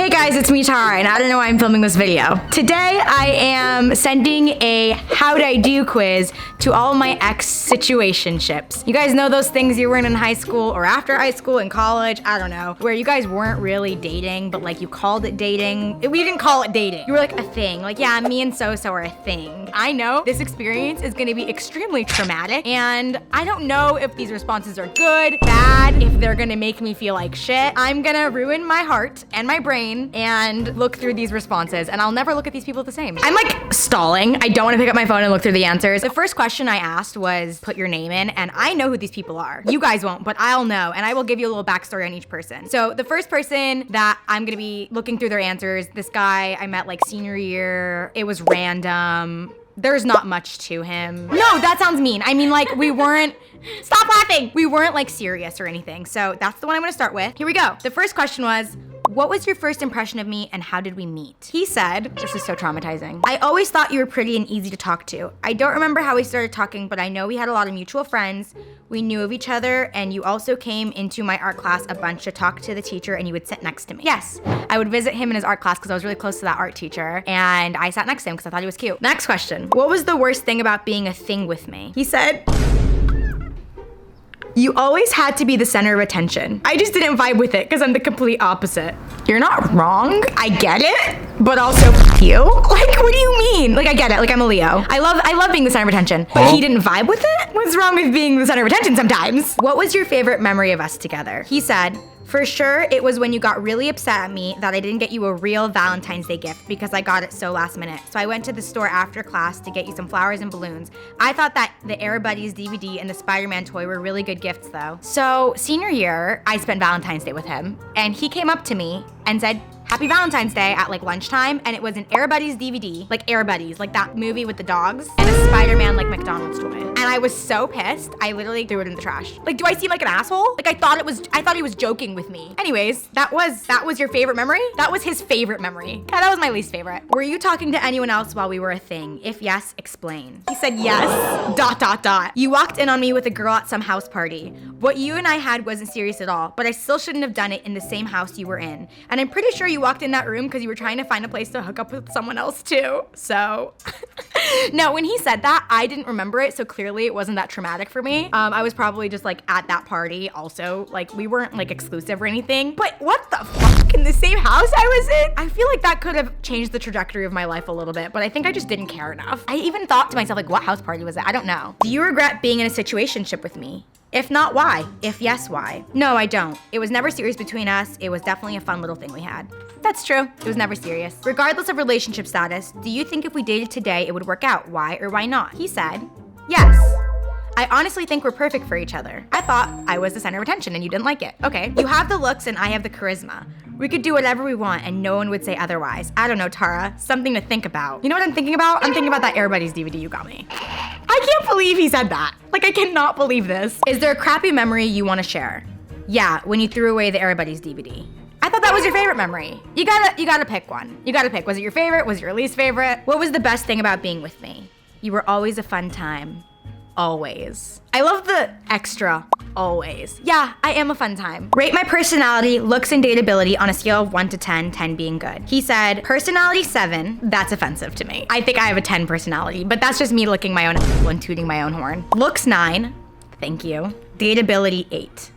Hey guys, it's me, Tara, and I don't know why I'm filming this video. Today, I am sending a how'd I do quiz to all my ex situationships. You guys know those things you were in high school or after high school, in college, I don't know, where you guys weren't really dating, but like you called it dating. We didn't call it dating. You were like a thing. Like, yeah, me and so-so are a thing. I know this experience is gonna be extremely traumatic, and I don't know if these responses are good, bad, if they're gonna make me feel like shit. I'm gonna ruin my heart and my brain and look through these responses, and I'll never look at these people the same. I'm like stalling. I don't want to pick up my phone and look through the answers. The first question I asked was put your name in, and I know who these people are. You guys won't, but I'll know, and I will give you a little backstory on each person. So the first person that I'm gonna be looking through their answers, this guy I met like senior year. It was random. There's not much to him. No, that sounds mean. I mean, like, we weren't, stop laughing. We weren't like serious or anything. So that's the one I'm gonna start with. Here we go. The first question was, what was your first impression of me and how did we meet? He said, this is so traumatizing. I always thought you were pretty and easy to talk to. I don't remember how we started talking, but I know we had a lot of mutual friends. We knew of each other, and you also came into my art class a bunch to talk to the teacher, and you would sit next to me. Yes, I would visit him in his art class because I was really close to that art teacher, and I sat next to him because I thought he was cute. Next question. What was the worst thing about being a thing with me? He said, you always had to be the center of attention. I just didn't vibe with it because I'm the complete opposite. You're not wrong, I get it, but also f you. Like, what do you mean? Like, I get it, like I'm a Leo. I love being the center of attention, but he didn't vibe with it? What's wrong with being the center of attention sometimes? What was your favorite memory of us together? He said, for sure, it was when you got really upset at me that I didn't get you a real Valentine's Day gift because I got it so last minute. So I went to the store after class to get you some flowers and balloons. I thought that the Air Buddies DVD and the Spider-Man toy were really good gifts though. So senior year, I spent Valentine's Day with him, and he came up to me and said, Happy Valentine's Day at like lunchtime, and it was an Air Buddies DVD, like Air Buddies, like that movie with the dogs, and a Spider-Man like McDonald's toy. And I was so pissed, I literally threw it in the trash. Like, do I seem like an asshole? Like I thought he was joking with me. Anyways, that was your favorite memory? That was his favorite memory. Yeah, that was my least favorite. Were you talking to anyone else while we were a thing? If yes, explain. He said yes, ... You walked in on me with a girl at some house party. What you and I had wasn't serious at all, but I still shouldn't have done it in the same house you were in. And I'm pretty sure you walked in that room because you were trying to find a place to hook up with someone else too. So, no, when he said that, I didn't remember it, so clearly it wasn't that traumatic for me. I was probably just like at that party also. Like, we weren't like exclusive or anything, but what the fuck, in the same house I was in? I feel like that could have changed the trajectory of my life a little bit, but I think I just didn't care enough. I even thought to myself, like, what house party was it? I don't know. Do you regret being in a situationship with me? If not, why? If yes, why? No, I don't. It was never serious between us. It was definitely a fun little thing we had. That's true. It was never serious. Regardless of relationship status, do you think if we dated today, it would work out? Why or why not? He said, yes. I honestly think we're perfect for each other. I thought I was the center of attention and you didn't like it. Okay. You have the looks and I have the charisma. We could do whatever we want and no one would say otherwise. I don't know, Tara. Something to think about. You know what I'm thinking about? I'm thinking about that Air Buddies DVD you got me. I can't believe he said that. Like, I cannot believe this. Is there a crappy memory you want to share? Yeah, when you threw away the Air Buddies DVD. I thought that was your favorite memory. You gotta pick one. You gotta pick. Was it your favorite? Was it your least favorite? What was the best thing about being with me? You were always a fun time. Always. I love the extra always. Yeah, I am a fun time. Rate my personality, looks, and dateability on a scale of 1 to 10, 10 being good. He said, personality 7. That's offensive to me. I think I have a 10 personality, but that's just me licking my own and tooting my own horn. Looks 9. Thank you. Dateability 8.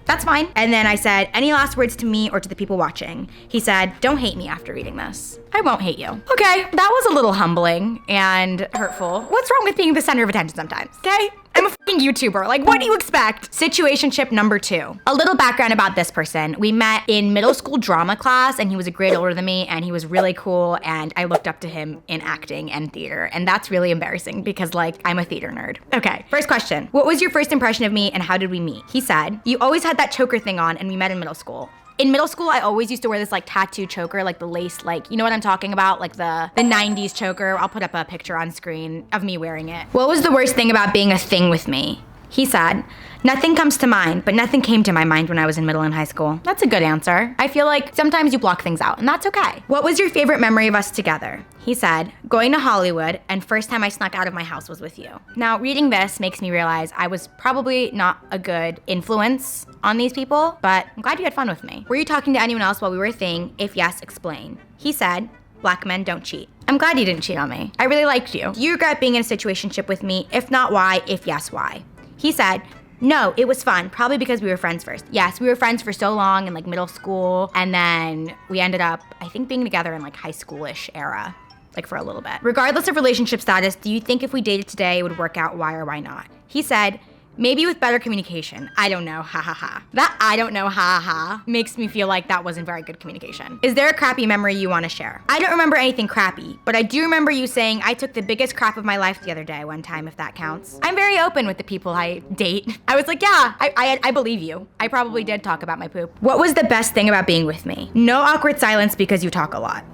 That's fine. And then I said, any last words to me or to the people watching? He said, don't hate me after reading this. I won't hate you. Okay, that was a little humbling and hurtful. What's wrong with being the center of attention sometimes, okay? I'm a fucking YouTuber. Like, what do you expect? Situationship number 2. A little background about this person. We met in middle school drama class, and he was a grade older than me, and he was really cool, and I looked up to him in acting and theater, and that's really embarrassing because, like, I'm a theater nerd. Okay, first question. What was your first impression of me, and how did we meet? He said, you always had that choker thing on, and we met in middle school. In middle school, I always used to wear this like tattoo choker, like the lace, like, you know what I'm talking about? Like the 90s choker. I'll put up a picture on screen of me wearing it. What was the worst thing about being a thing with me? He said, nothing comes to mind, but nothing came to my mind when I was in middle and high school. That's a good answer. I feel like sometimes you block things out and that's okay. What was your favorite memory of us together? He said, going to Hollywood, and first time I snuck out of my house was with you. Now, reading this makes me realize I was probably not a good influence on these people, but I'm glad you had fun with me. Were you talking to anyone else while we were a thing? If yes, explain. He said, black men don't cheat. I'm glad you didn't cheat on me. I really liked you. Do you regret being in a situationship with me? If not, why? If yes, why? He said, no, it was fun. Probably because we were friends first. Yes, we were friends for so long in like middle school. And then we ended up, I think, being together in like high schoolish era, like for a little bit. Regardless of relationship status, do you think if we dated today, it would work out? Why or why not? He said, maybe with better communication. I don't know, ha ha ha. That I don't know, ha ha ha makes me feel like that wasn't very good communication. Is there a crappy memory you want to share? I don't remember anything crappy, but I do remember you saying I took the biggest crap of my life the other day one time, if that counts. I'm very open with the people I date. I was like, yeah, I believe you. I probably did talk about my poop. What was the best thing about being with me? No awkward silence because you talk a lot.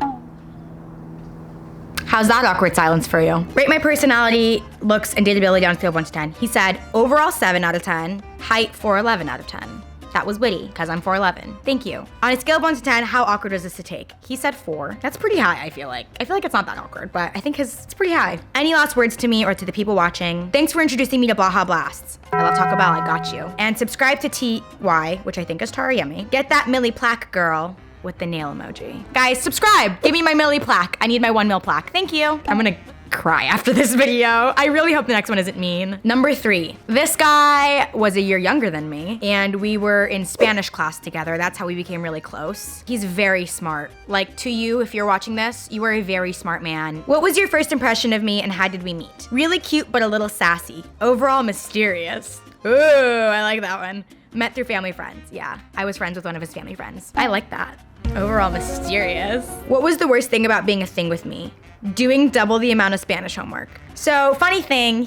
How's that awkward silence for you? Rate my personality, looks, and dateability on a scale of 1 to 10. He said, overall 7 out of 10, height 4'11" out of 10. That was witty, because I'm 4'11". Thank you. On a scale of 1 to 10, how awkward was this to take? He said 4. That's pretty high, I feel like. I feel like it's not that awkward, but I think it's pretty high. Any last words to me or to the people watching? Thanks for introducing me to Baja Blasts. I love Taco Bell, I got you. And subscribe to TY, which I think is Tarayummy. Get that Millie plaque, girl. With the nail emoji. Guys, subscribe. Give me my Millie plaque. I need my 1 mil plaque. Thank you. I'm gonna cry after this video. I really hope the next one isn't mean. Number 3. This guy was a year younger than me, and we were in Spanish class together. That's how we became really close. He's very smart. Like, to you, if you're watching this, you are a very smart man. What was your first impression of me and how did we meet? Really cute, but a little sassy. Overall mysterious. Ooh, I like that one. Met through family friends. Yeah, I was friends with one of his family friends. I like that. Overall mysterious. What was the worst thing about being a thing with me? Doing double the amount of Spanish homework. So, funny thing,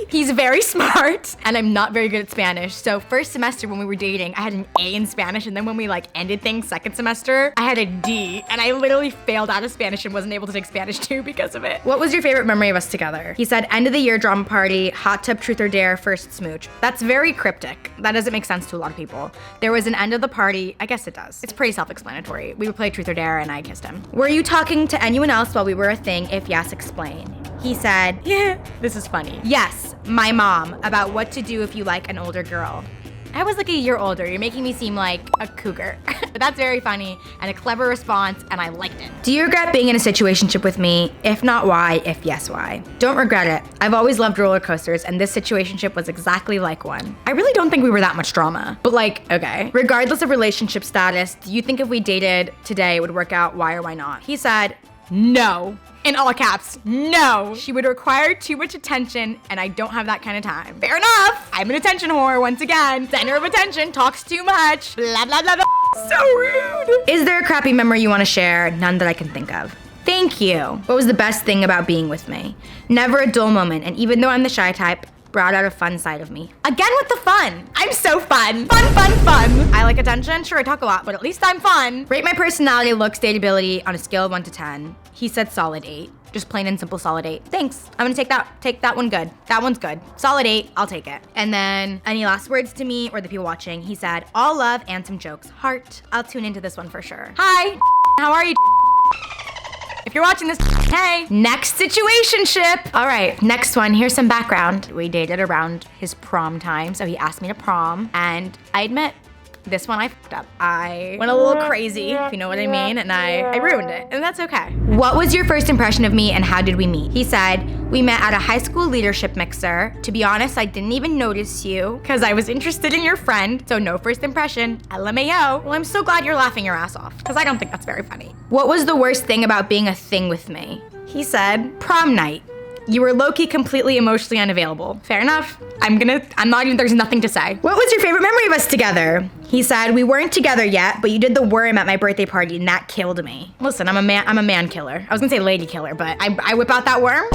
he's very smart and I'm not very good at Spanish. So first semester when we were dating, I had an A in Spanish, and then when we like ended things second semester, I had a D, and I literally failed out of Spanish and wasn't able to take Spanish 2 because of it. What was your favorite memory of us together? He said end of the year drama party, hot tub truth or dare, first smooch. That's very cryptic. That doesn't make sense to a lot of people. There was an end of the party, I guess it does. It's pretty self-explanatory. We would play truth or dare and I kissed him. Were you talking to anyone else while we were a thing? If yes, explain. He said, yeah, this is funny. Yes, my mom, about what to do if you like an older girl. I was like a year older. You're making me seem like a cougar. But that's very funny and a clever response, and I liked it. Do you regret being in a situationship with me? If not, why? If yes, why? Don't regret it. I've always loved roller coasters, and this situationship was exactly like one. I really don't think we were that much drama, but like, okay. Regardless of relationship status, do you think if we dated today it would work out? Why or why not? He said, no. In all caps, no. She would require too much attention, and I don't have that kind of time. Fair enough. I'm an attention whore once again. Center of attention, talks too much. Blah, blah, blah, blah. So rude. Is there a crappy memory you want to share? None that I can think of. Thank you. What was the best thing about being with me? Never a dull moment, and even though I'm the shy type, brought out a fun side of me. Again with the fun. I'm so fun. Fun, fun, fun. I like attention. Sure, I talk a lot, but at least I'm fun. Rate my personality, looks, dateability on a scale of 1 to 10. He said solid 8. Just plain and simple solid 8. Thanks. I'm gonna take that one good. That one's good. Solid 8, I'll take it. And then any last words to me or the people watching? He said, all love and some jokes. Heart. I'll tune into this one for sure. Hi, how are you? If you're watching this, hey, next situationship. All right, next one, here's some background. We dated around his prom time, so he asked me to prom, and I admit, this one I fucked up. I went a little crazy, if you know what I mean, and I ruined it, and that's okay. What was your first impression of me and how did we meet? He said, we met at a high school leadership mixer. To be honest, I didn't even notice you because I was interested in your friend, so no first impression, LMAO. Well, I'm so glad you're laughing your ass off because I don't think that's very funny. What was the worst thing about being a thing with me? He said, prom night. You were low-key completely emotionally unavailable. Fair enough. There's nothing to say. What was your favorite memory of us together? He said, we weren't together yet, but you did the worm at my birthday party and that killed me. Listen, I'm a man killer. I was gonna say lady killer, but I whip out that worm.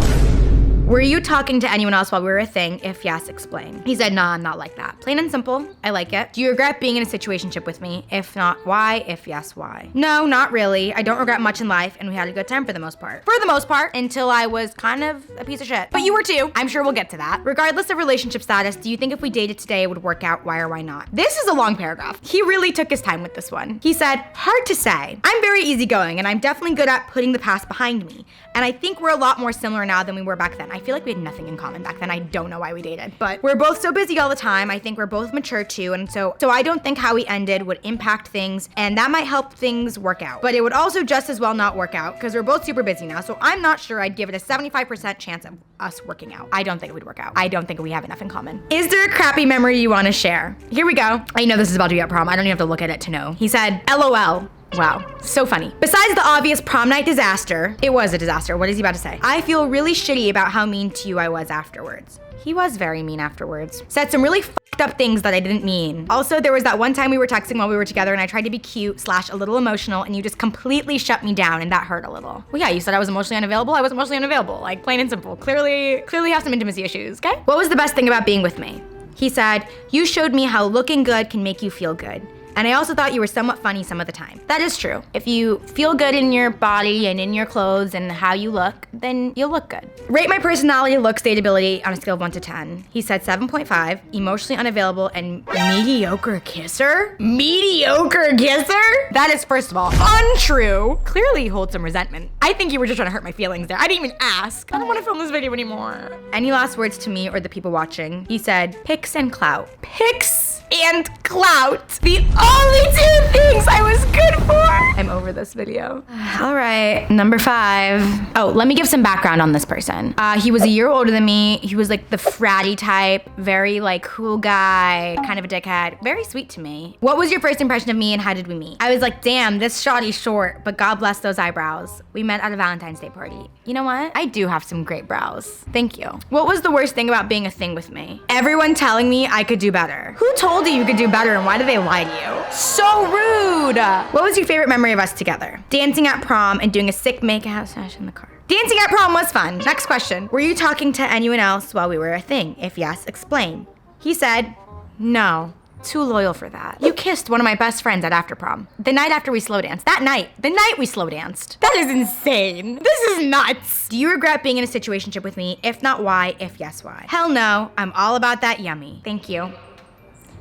Were you talking to anyone else while we were a thing? If yes, explain. He said, nah, I'm not like that. Plain and simple, I like it. Do you regret being in a situationship with me? If not, why? If yes, why? No, not really. I don't regret much in life, and we had a good time for the most part. For the most part, until I was kind of a piece of shit. But you were too. I'm sure we'll get to that. Regardless of relationship status, do you think if we dated today it would work out? Why or why not? This is a long paragraph. He really took his time with this one. He said, hard to say. I'm very easygoing, and I'm definitely good at putting the past behind me. And I think we're a lot more similar now than we were back then. I feel like we had nothing in common back then. I don't know why we dated, but we're both so busy all the time. I think we're both mature too, and so I don't think how we ended would impact things, and that might help things work out. But it would also just as well not work out because we're both super busy now, so I'm not sure I'd give it a 75% chance of us working out. I don't think it would work out. I don't think we have enough in common. Is there a crappy memory you want to share? Here we go. I know this is about to be at prom. I don't even have to look at it to know. He said, LOL. Wow, so funny. Besides the obvious prom night disaster, it was a disaster. What is he about to say? I feel really shitty about how mean to you I was afterwards. He was very mean afterwards. Said some really fucked up things that I didn't mean. Also, there was that one time we were texting while we were together and I tried to be cute / a little emotional and you just completely shut me down and that hurt a little. Well, yeah, you said I was emotionally unavailable. I was emotionally unavailable, like plain and simple. Clearly have some intimacy issues, okay? What was the best thing about being with me? He said, you showed me how looking good can make you feel good. And I also thought you were somewhat funny some of the time. That is true. If you feel good in your body and in your clothes and how you look, then you'll look good. Rate my personality, looks, dateability on a scale of 1 to 10. He said 7.5, emotionally unavailable, and mediocre kisser? Mediocre kisser? That is, first of all, untrue. Clearly he holds some resentment. I think you were just trying to hurt my feelings there. I didn't even ask. I don't want to film this video anymore. Any last words to me or the people watching? He said, pics and clout. Pics and clout. The only 2 things I was good for. I'm over this video. All right, number 5. Oh, let me give some background on this person. He was a year older than me. He was like the fratty type, very like cool guy, kind of a dickhead, very sweet to me. What was your first impression of me and how did we meet? I was like, damn, this shawty's short, but God bless those eyebrows. We met at a Valentine's Day party. You know what? I do have some great brows. Thank you. What was the worst thing about being a thing with me? Everyone telling me I could do better. Who told you could do better and why did they lie to you? So rude. What was your favorite memory of us together? Dancing at prom and doing a sick makeout session in the car. Dancing at prom was fun. Next question. Were you talking to anyone else while we were a thing? If yes, explain. He said, no. Too loyal for that. You kissed one of my best friends at after prom. The night after we slow danced. That night. The night we slow danced. That is insane. This is nuts. Do you regret being in a situationship with me? If not, why? If yes, why? Hell no. I'm all about that yummy. Thank you.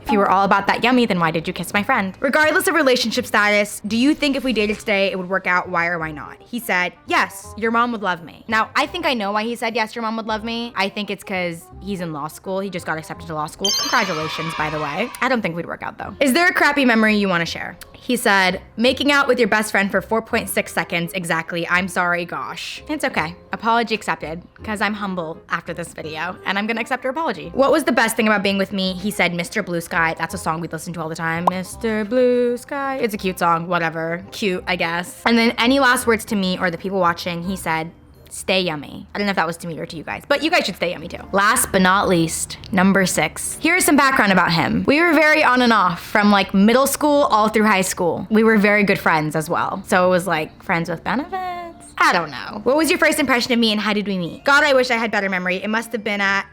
If you were all about that yummy, then why did you kiss my friend? Regardless of relationship status, do you think if we dated today, it would work out? Why or why not? He said, yes, your mom would love me. Now, I think I know why he said, yes, your mom would love me. I think it's because he's in law school. He just got accepted to law school. Congratulations, by the way. I don't think we'd work out though. Is there a crappy memory you want to share? He said, making out with your best friend for 4.6 seconds exactly. I'm sorry, gosh. It's okay. Apology accepted, because I'm humble after this video, and I'm gonna accept your apology. What was the best thing about being with me? He said, Mr. Blue Sky. That's a song we listen to all the time. Mr. Blue Sky. It's a cute song, whatever. Cute, I guess. And then any last words to me or the people watching? He said, stay yummy. I don't know if that was to me or to you guys, but you guys should stay yummy too. Last but not least, number 6. Here's some background about him. We were very on and off from like middle school all through high school. We were very good friends as well. So it was like friends with benefits. I don't know. What was your first impression of me and how did we meet? God, I wish I had better memory. It must have been at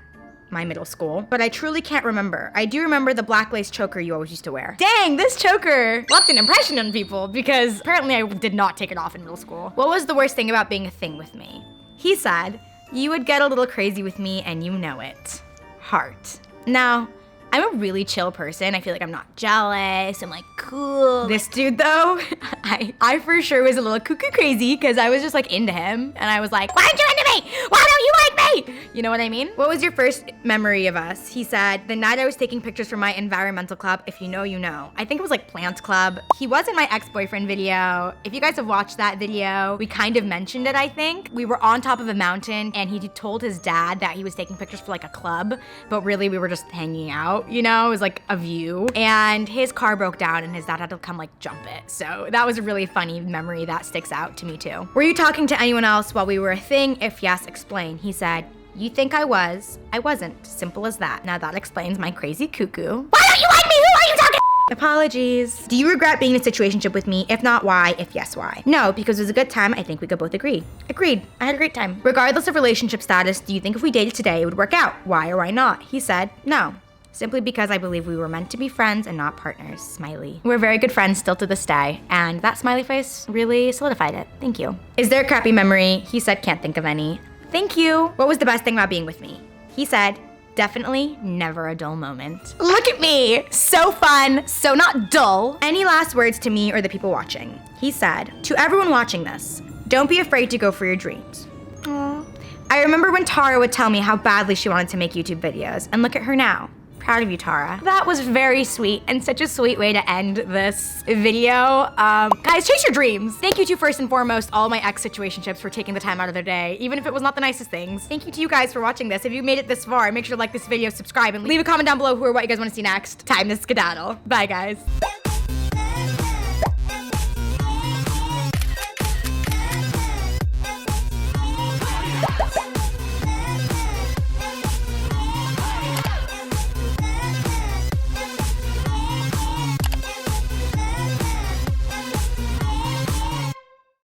my middle school, but I truly can't remember. I do remember the black lace choker you always used to wear. Dang, this choker left an impression on people because apparently I did not take it off in middle school. What was the worst thing about being a thing with me? He said, you would get a little crazy with me and you know it. Heart. Now, I'm a really chill person. I feel like I'm not jealous. I'm like cool. This dude though, I for sure was a little cuckoo crazy because I was just like into him and I was like, why aren't you into me? Why don't you like me? You know what I mean? What was your first memory of us? He said, the night I was taking pictures for my environmental club. If you know, you know. I think it was like Plant Club. He was in my ex-boyfriend video. If you guys have watched that video, we kind of mentioned it, I think. We were on top of a mountain and he told his dad that he was taking pictures for like a club, but really we were just hanging out. You know, it was like a view and his car broke down and his dad had to come like jump it. So that was a really funny memory that sticks out to me too. Were you talking to anyone else while we were a thing? If yes, explain. He said, you think I was? I wasn't. Simple as that. Now that explains my crazy cuckoo. Why don't you like me? Who are you talking? Apologies. Do you regret being in a situationship with me? If not, why? If yes, why? No, because it was a good time. I think we could both agree. Agreed. I had a great time. Regardless of relationship status, do you think if we dated today, it would work out? Why or why not? He said, no. Simply because I believe we were meant to be friends and not partners. Smiley. We're very good friends still to this day, and that smiley face really solidified it. Thank you. Is there a crappy memory? He said, can't think of any. Thank you. What was the best thing about being with me? He said, definitely never a dull moment. Look at me. So fun, so not dull. Any last words to me or the people watching? He said, to everyone watching this, don't be afraid to go for your dreams. Aww. I remember when Tara would tell me how badly she wanted to make YouTube videos, and look at her now. Proud of you, Tara. That was very sweet and such a sweet way to end this video. Guys, chase your dreams. Thank you to, first and foremost, all my ex situationships for taking the time out of their day, even if it was not the nicest things. Thank you to you guys for watching this. If you made it this far, make sure to like this video, subscribe, and leave a comment down below who or what you guys want to see next. Time to skedaddle. Bye, guys.